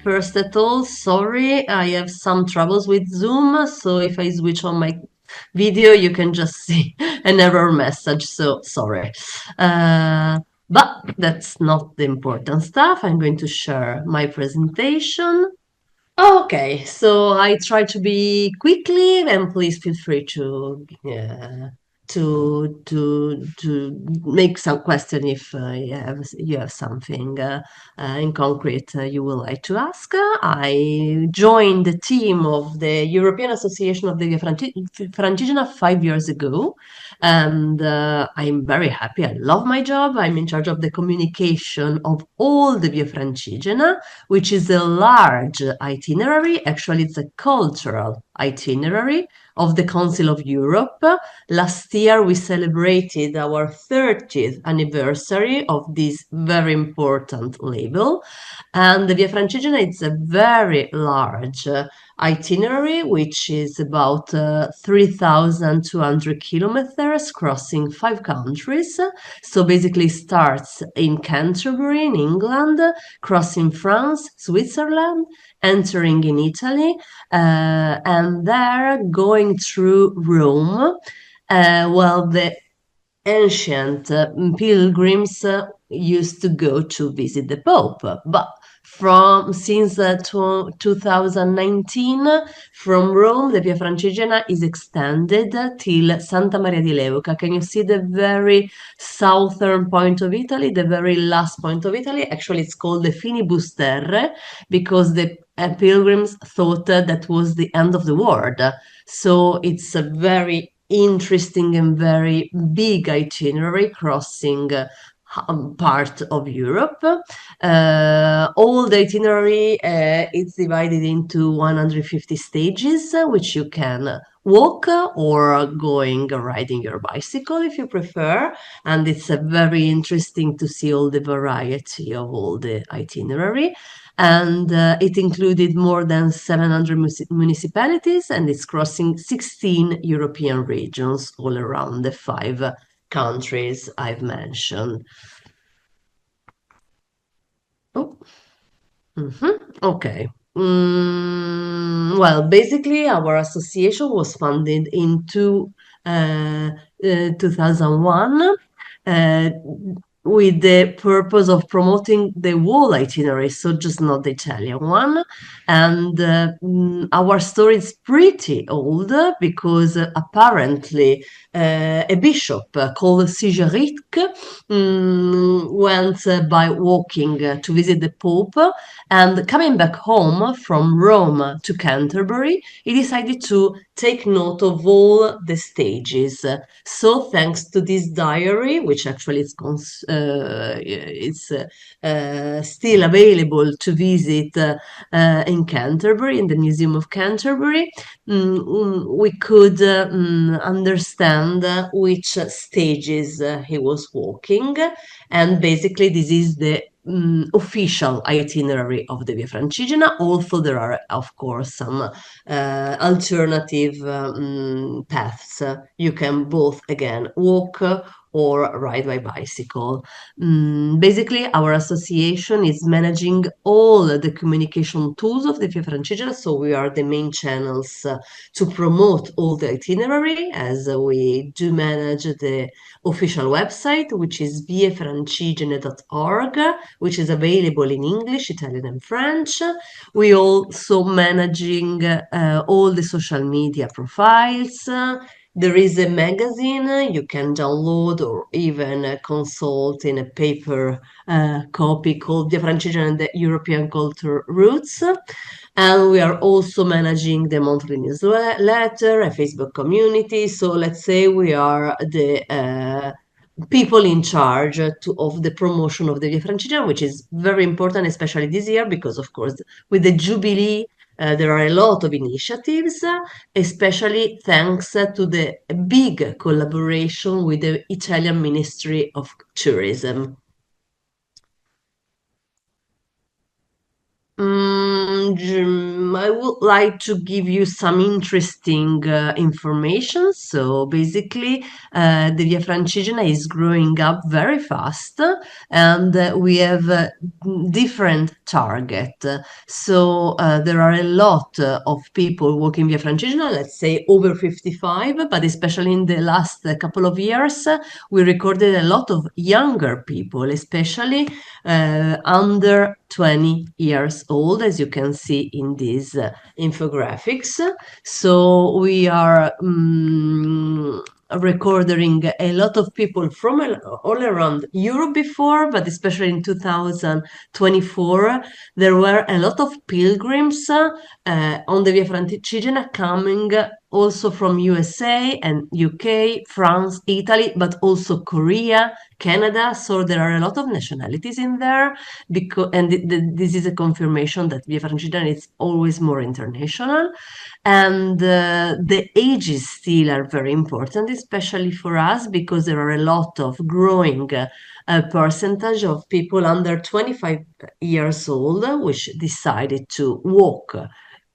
first at all, sorry, I have some troubles with Zoom, so if I switch on my video, you can just see an error message, so sorry. Uh, but that's not the important stuff. I'm going to share my presentation. Okay, so I try to be quickly, and please feel free to make some question if you have something in concrete you would like to ask. I joined the team of the European Association of the Via Francigena 5 years ago, and I'm very happy. I love my job. I'm in charge of the communication of all the Via Francigena, which is a large itinerary. Actually, it's a cultural itinerary of the Council of Europe. Last year, we celebrated our 30th anniversary of this very important label. And the Via Francigena is a very large itinerary, which is about 3,200 kilometers, crossing 5 countries. So basically starts in Canterbury in England, crossing France, Switzerland, entering in Italy, and there going through Rome. Well, the ancient pilgrims used to go to visit the Pope, but from since 2019, from Rome, the Via Francigena is extended till Santa Maria di Leuca. Can you see the very southern point of Italy, the very last point of Italy? Actually, it's called the Finibus Terre because the pilgrims thought that was the end of the world. So it's a very interesting and very big itinerary crossing part of Europe. All the itinerary is divided into 150 stages, which you can walk or going riding your bicycle if you prefer. And it's very interesting to see all the variety of all the itinerary. And it included more than 700 municipalities, and it's crossing 16 European regions all around the 5 countries I've mentioned. Oh, okay. Well, basically, our association was founded in 2001 uh, with the purpose of promoting the whole itinerary, so just not the Italian one. And our story is pretty old because apparently a bishop called Sigeric went by walking to visit the Pope, and coming back home from Rome to Canterbury, he decided to take note of all the stages. So thanks to this diary, which actually is still available to visit in Canterbury, in the Museum of Canterbury, we could understand which stages he was walking. And basically, this is the official itinerary of the Via Francigena. Also, there are, of course, some alternative paths. You can both, again, walk or ride by bicycle. Basically, our association is managing all the communication tools of the Via Francigena, so we are the main channels to promote all the itinerary, as we do manage the official website, which is viafrancigene.org, which is available in English, Italian, and French. We also managing all the social media profiles. There is a magazine you can download or even consult in a paper copy called Via Francigena and the European Culture Roots. And we are also managing the monthly newsletter, a Facebook community. So let's say we are the people in charge of the promotion of the Via Francigena, which is very important, especially this year, because of course, with the Jubilee, there are a lot of initiatives, especially thanks to the big collaboration with the Italian Ministry of Tourism. I would like to give you some interesting information. So basically, the Via Francigena is growing up very fast, and we have different target. So there are a lot of people walking Via Francigena, let's say over 55, but especially in the last couple of years, we recorded a lot of younger people, especially under 20 years old, as you can see in these infographics. So we are recording a lot of people from all around Europe before, but especially in 2024, there were a lot of pilgrims on the Via Francigena coming also from USA and UK, France, Italy, but also Korea, Canada. So there are a lot of nationalities in there, because this is a confirmation that Via Francigena is always more international. And the ages still are very important, especially for us, because there are a lot of growing percentage of people under 25 years old which decided to walk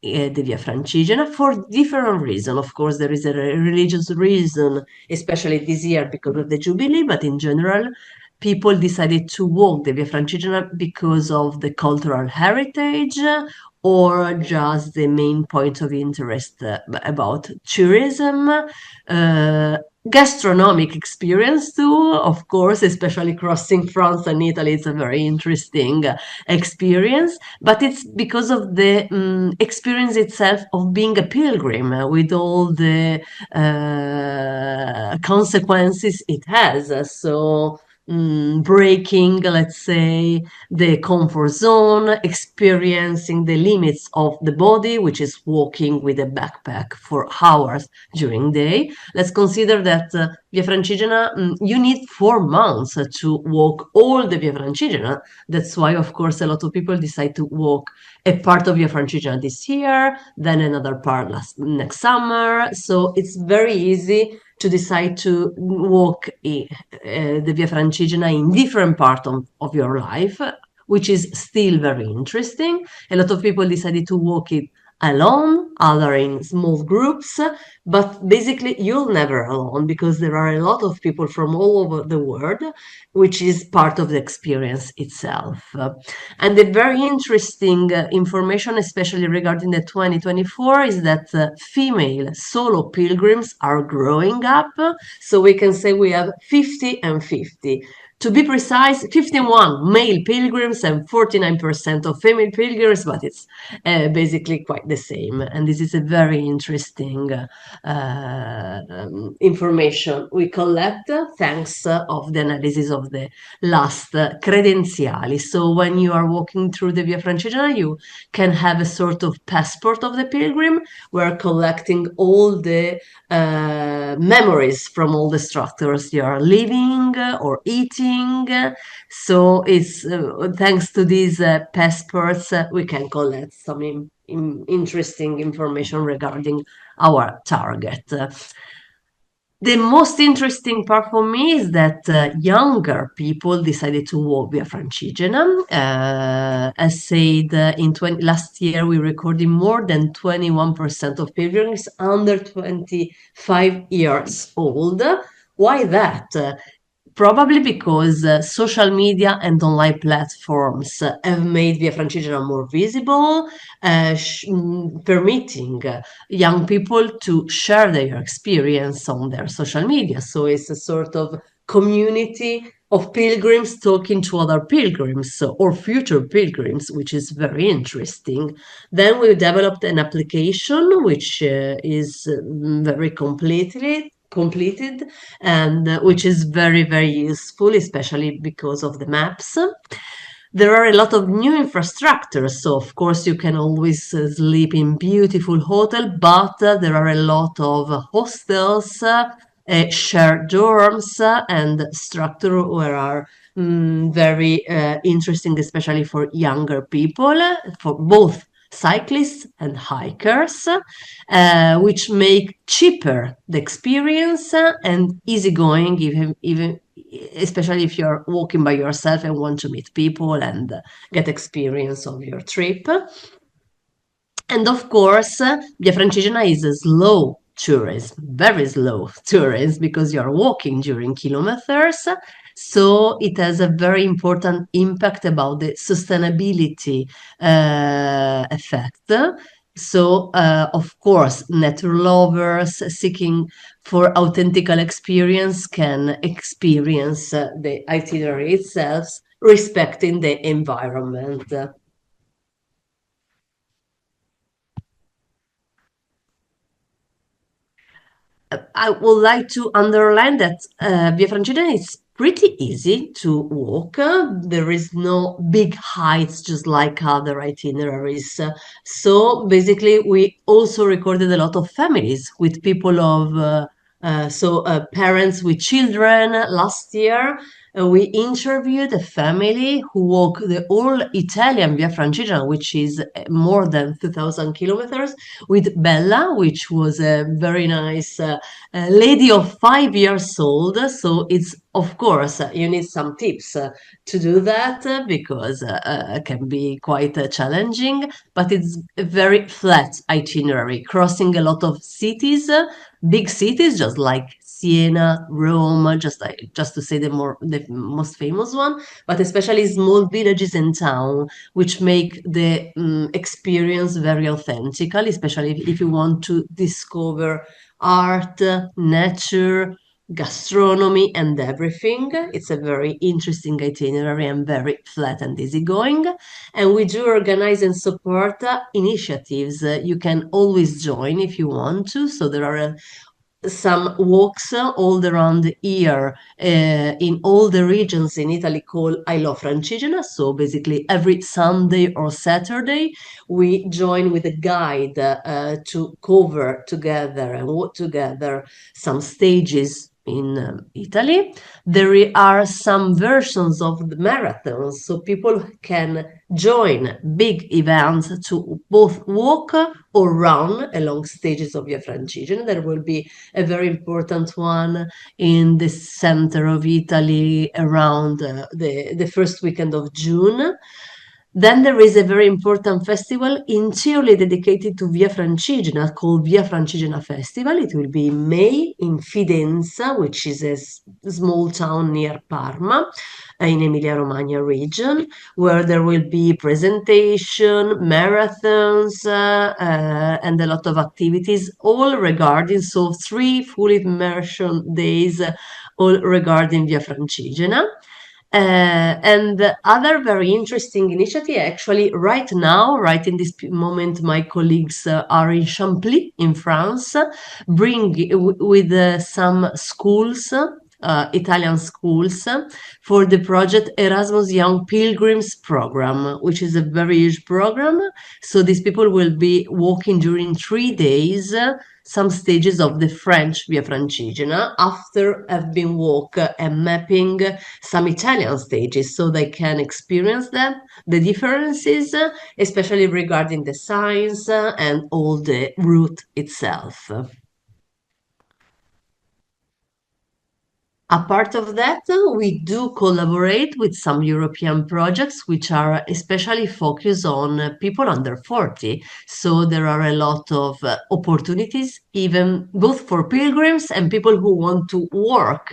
the Via Francigena for different reasons. Of course, there is a religious reason, especially this year because of the Jubilee, but in general, people decided to walk the Via Francigena because of the cultural heritage or just the main point of interest about tourism, gastronomic experience too, of course, especially crossing France and Italy. It's a very interesting experience, but it's because of the experience itself of being a pilgrim with all the consequences it has. So breaking, let's say, the comfort zone, experiencing the limits of the body, which is walking with a backpack for hours during day. Let's consider that Via Francigena, you need 4 months to walk all the Via Francigena. That's why, of course, a lot of people decide to walk a part of Via Francigena this year, then another part next summer. So it's very easy to decide to walk the Via Francigena in different part of your life, which is still very interesting. A lot of people decided to walk it alone, other in small groups, but basically you're never alone because there are a lot of people from all over the world, which is part of the experience itself. And the very interesting information, especially regarding the 2024, is that female solo pilgrims are growing up. So we can say we have 50 and 50. To be precise, 51 male pilgrims and 49% of female pilgrims, but it's basically quite the same. And this is a very interesting information we collect thanks of the analysis of the last credenziali. So when you are walking through the Via Francigena, you can have a sort of passport of the pilgrim. We're collecting all the memories from all the structures you are living or eating. So it's thanks to these passports we can collect some interesting information regarding our target. The most interesting part for me is that younger people decided to walk Via Francigena. As said, last year we recorded more than 21% of pilgrims under 25 years old. Why that? Probably because social media and online platforms have made Via Francigena more visible, permitting young people to share their experience on their social media. So it's a sort of community of pilgrims talking to other pilgrims or future pilgrims, which is very interesting. Then we developed an application which is very completed and which is very useful, especially because of the maps. There are a lot of new infrastructures, so of course you can always sleep in beautiful hotel, but there are a lot of hostels, shared dorms, and structure where are very interesting, especially for younger people, for both cyclists and hikers, which make cheaper the experience and easygoing, even especially if you're walking by yourself and want to meet people and get experience of your trip. And of course, Via Francigena is a slow tourism, very slow tourism, because you're walking during kilometers. So it has a very important impact about the sustainability effect. So, of course, nature lovers seeking for authentical experience can experience the itinerary itself, respecting the environment. I would like to underline that Via Francigena is pretty easy to walk. There is no big heights, just like other itineraries. So basically, we also recorded a lot of families with people of parents with children. Last year, we interviewed a family who walked the whole Italian Via Francigena, which is more than 2,000 kilometers, with Bella, which was a very nice a lady of 5 years old. So it's, of course, you need some tips to do that because it can be quite challenging, but it's a very flat itinerary, crossing a lot of cities, big cities, just like Siena, Rome, just to say the most famous one, but especially small villages and town, which make the experience very authentical, especially if you want to discover art, nature, gastronomy, and everything. It's a very interesting itinerary and very flat and easygoing. And we do organize and support initiatives you can always join if you want to. So there are some walks all around the year in all the regions in Italy called I Love Francigena. So basically every Sunday or Saturday we join with a guide to cover together and walk together some stages in Italy. There are some versions of the marathons, so people can join big events to both walk or run along stages of Via Francigena. There will be a very important one in the center of Italy around the first weekend of June. Then there is a very important festival entirely dedicated to Via Francigena called Via Francigena Festival. It will be in May in Fidenza, which is a small town near Parma in Emilia-Romagna region, where there will be presentation, marathons, and a lot of activities, all regarding, so 3 full immersion days, all regarding Via Francigena. And the other very interesting initiative, actually, right now, right in this moment, my colleagues are in Champly in France, with some schools, Italian schools, for the project Erasmus Young Pilgrims program, which is a very huge program. So these people will be walking during 3 days. Some stages of the French Via Francigena after have been walked and mapping some Italian stages so they can experience them, the differences, especially regarding the science and all the route itself. Apart of that, we do collaborate with some European projects which are especially focused on people under 40. So there are a lot of opportunities, even both for pilgrims and people who want to work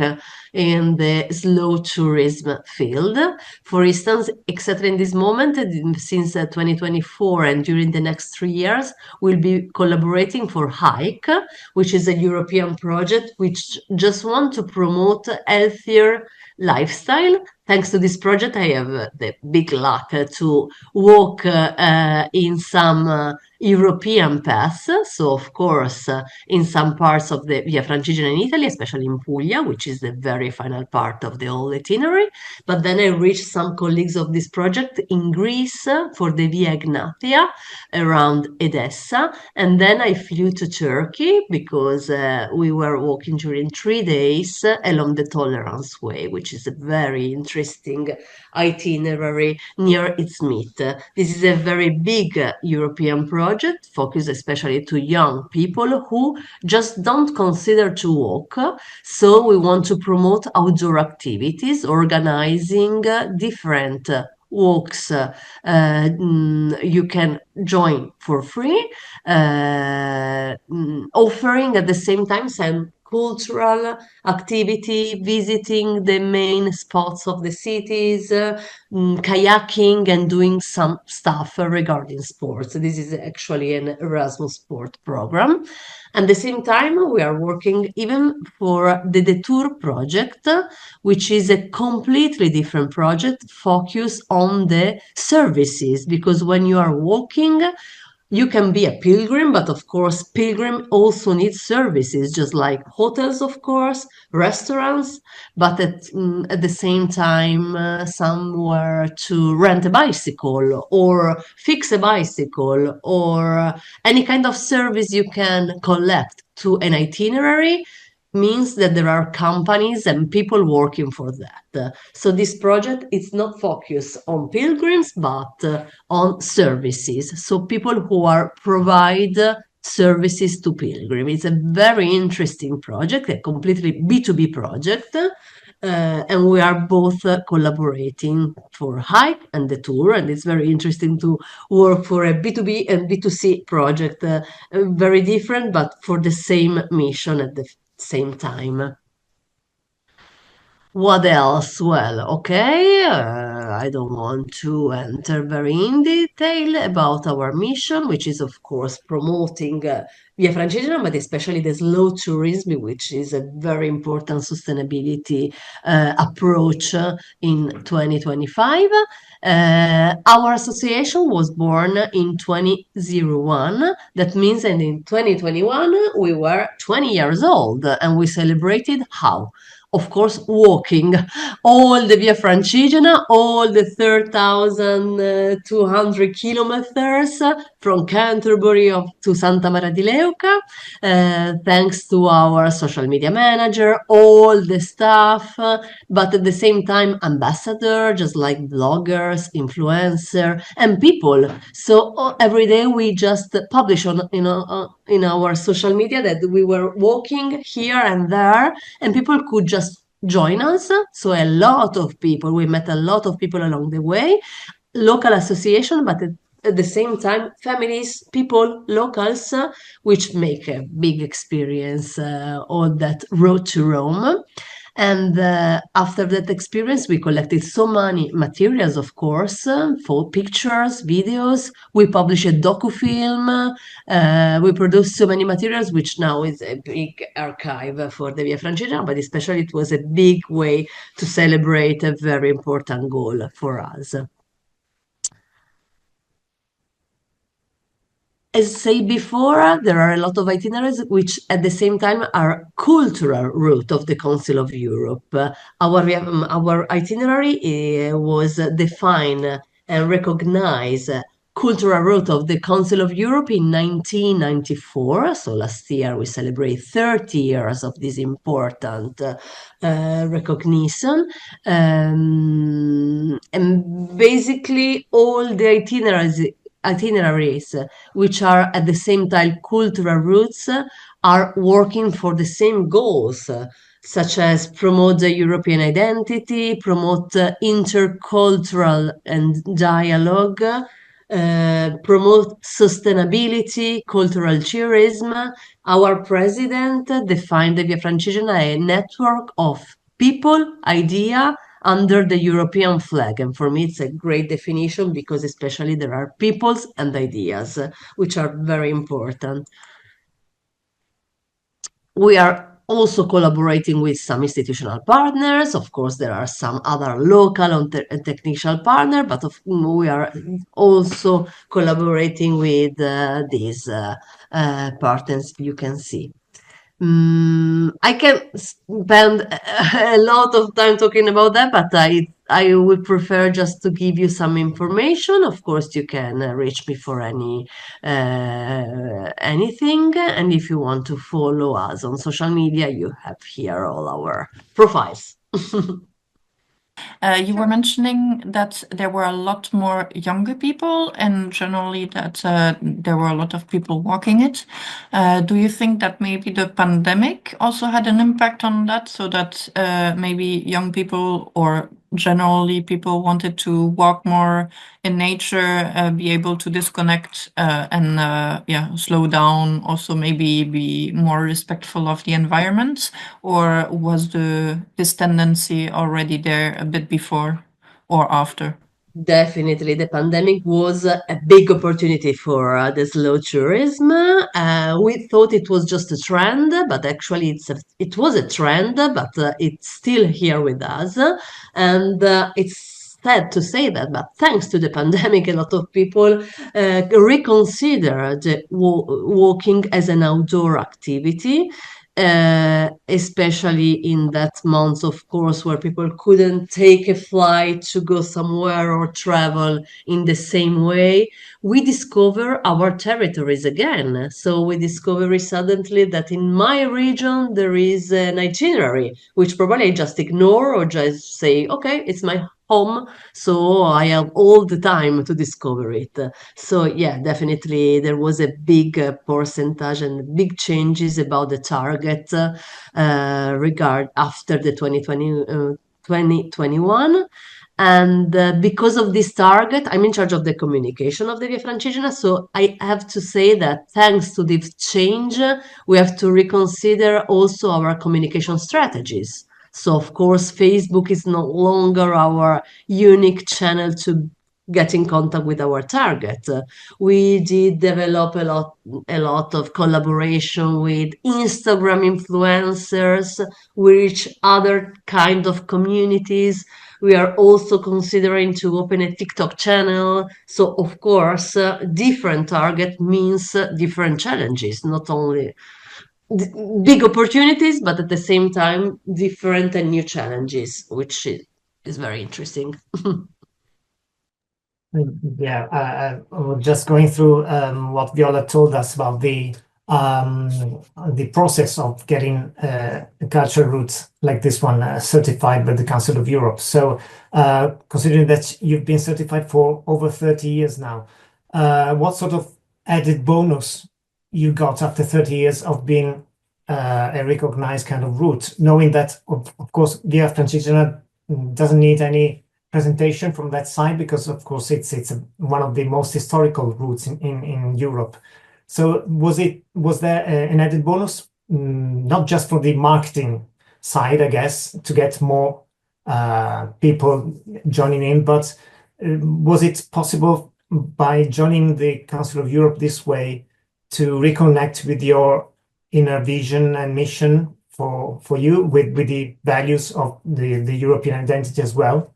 in the slow tourism field. For instance, etc. in this moment, since 2024 and during the next 3 years, we'll be collaborating for Hike, which is a European project which just want to promote healthier lifestyle. Thanks to this project, I have the big luck to walk in some European paths. So, of course, in some parts of the Via Francigena in Italy, especially in Puglia, which is the very final part of the whole itinerary. But then I reached some colleagues of this project in Greece for the Via Egnatia around Edessa. And then I flew to Turkey because we were walking during 3 days along the Tolerance Way, which is a very interesting itinerary near Izmit. This is a very big European project project focused especially to young people who just don't consider to walk. So we want to promote outdoor activities, organizing different walks you can join for free, offering at the same time some cultural activity, visiting the main spots of the cities, kayaking, and doing some stuff regarding sports. This is actually an Erasmus sport program. At the same time, we are working even for the Detour project, which is a completely different project focused on the services, because when you are walking, you can be a pilgrim, but of course, pilgrim also needs services, just like hotels, of course, restaurants, but at the same time, somewhere to rent a bicycle or fix a bicycle or any kind of service you can collect to an itinerary means that there are companies and people working for that. So this project is not focused on pilgrims, but on services. So people who are provide services to pilgrims. It's a very interesting project, a completely B2B project. And we are both collaborating for Hike and the tour, and it's very interesting to work for a B2B and B2C project, very different, but for the same mission at the same time. What else? Well, okay, I don't want to enter very in detail about our mission, which is, of course, promoting Via Francigena, but especially the slow tourism, which is a very important sustainability approach in 2025. Our association was born in 2001. That means that in 2021 we were 20 years old and we celebrated how? Of course, walking all the Via Francigena, all the 3,200 kilometers from Canterbury to Santa Maria di Leuca, thanks to our social media manager, all the staff, but at the same time, ambassador, just like bloggers, influencer, and people. So every day we just publish on, in our social media that we were walking here and there, and people could just join us. So a lot of people, we met a lot of people along the way, local association, but at the same time, families, people, locals, which make a big experience on that road to Rome. And after that experience, we collected so many materials, of course, for pictures, videos. We published a docu-film. We produced so many materials, which now is a big archive for the Via Francigena, but especially it was a big way to celebrate a very important goal for us. As said before, there are a lot of itineraries which at the same time are cultural route of the Council of Europe. Our itinerary was defined and recognized cultural route of the Council of Europe in 1994. So last year we celebrate 30 years of this important recognition. And basically all the itineraries which are at the same time cultural routes are working for the same goals, such as promote the European identity, promote intercultural and dialogue, promote sustainability, cultural tourism. Our president defined the Via Francigena a network of people, idea, under the European flag. And for me, it's a great definition because especially there are peoples and ideas, which are very important. We are also collaborating with some institutional partners. Of course, there are some other local and technical partners, but we are also collaborating with these partners you can see. I can spend a lot of time talking about that, but I would prefer just to give you some information. Of course, you can reach me for anything, and if you want to follow us on social media, you have here all our profiles. You were mentioning that there were a lot more younger people, and generally that there were a lot of people walking it. Do you think that maybe the pandemic also had an impact on that, so that maybe young people or generally people wanted to walk more in nature, be able to disconnect and yeah, slow down, also maybe be more respectful of the environment? Or was this tendency already there a bit before or after? Definitely, the pandemic was a big opportunity for the slow tourism. We thought it was just a trend, but actually it was a trend, but it's still here with us. And it's sad to say that, but thanks to the pandemic, a lot of people reconsidered walking as an outdoor activity. Especially in that month, of course, where people couldn't take a flight to go somewhere or travel in the same way, we discover our territories again. So we discover suddenly that in my region there is an itinerary, which probably I just ignore or just say, okay, it's my home, so I have all the time to discover it. So yeah, definitely there was a big percentage and big changes about the target regard after the 2021. And because of this target, I'm in charge of the communication of the Via Francigena. So I have to say that thanks to this change, we have to reconsider also our communication strategies. So of course, Facebook is no longer our unique channel to get in contact with our target. We did develop a lot of collaboration with Instagram influencers, which other kind of communities. We are also considering to open a TikTok channel. So of course, different target means different challenges, not only big opportunities, but at the same time, different and new challenges, which is very interesting. Yeah, I was just going through what Viola told us about the process of getting a cultural route like this one certified by the Council of Europe. So, considering that you've been certified for over 30 years now, what sort of added bonus you got after 30 years of being a recognized kind of route, knowing that, of course, Via Francigena doesn't need any presentation from that side because of course it's one of the most historical routes in Europe. So was there an added bonus, not just for the marketing side, I guess, to get more people joining in, but was it possible by joining the Council of Europe this way to reconnect with your inner vision and mission for you with the values of the European identity as well?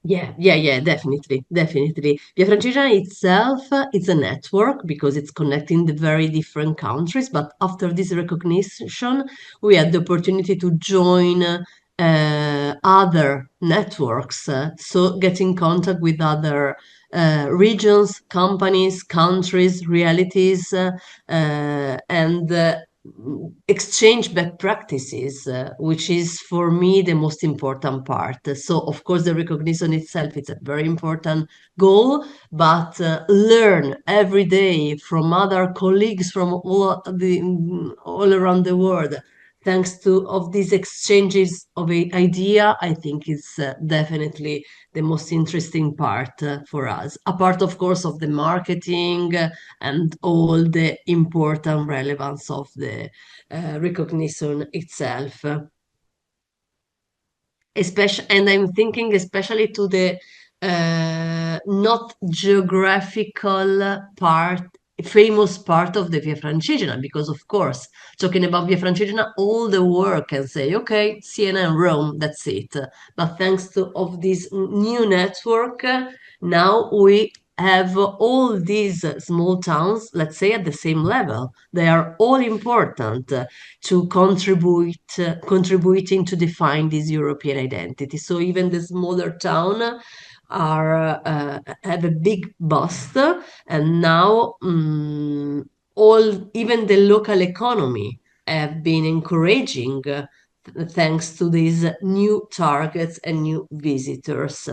Yeah, definitely, definitely. Via Francigena itself is a network because it's connecting the very different countries. But after this recognition, we had the opportunity to join other networks, so get in contact with other regions, companies, countries, realities, and exchange best practices, which is for me the most important part. So, of course, the recognition itself is a very important goal, but learn every day from other colleagues from all around the world. Thanks to of these exchanges of idea, I think is definitely the most interesting part for us. Apart, of course, of the marketing and all the important relevance of the recognition itself. Especially, and I'm thinking especially to the not geographical part, famous part of the Via Francigena, because of course, talking about Via Francigena, all the world can say, okay, Siena and Rome, that's it. But thanks to of this new network, now we have all these small towns, let's say, at the same level. They are all important to contributing to define this European identity. So even the smaller town are have a big bust, and now all even the local economy have been encouraging thanks to these new targets and new visitors.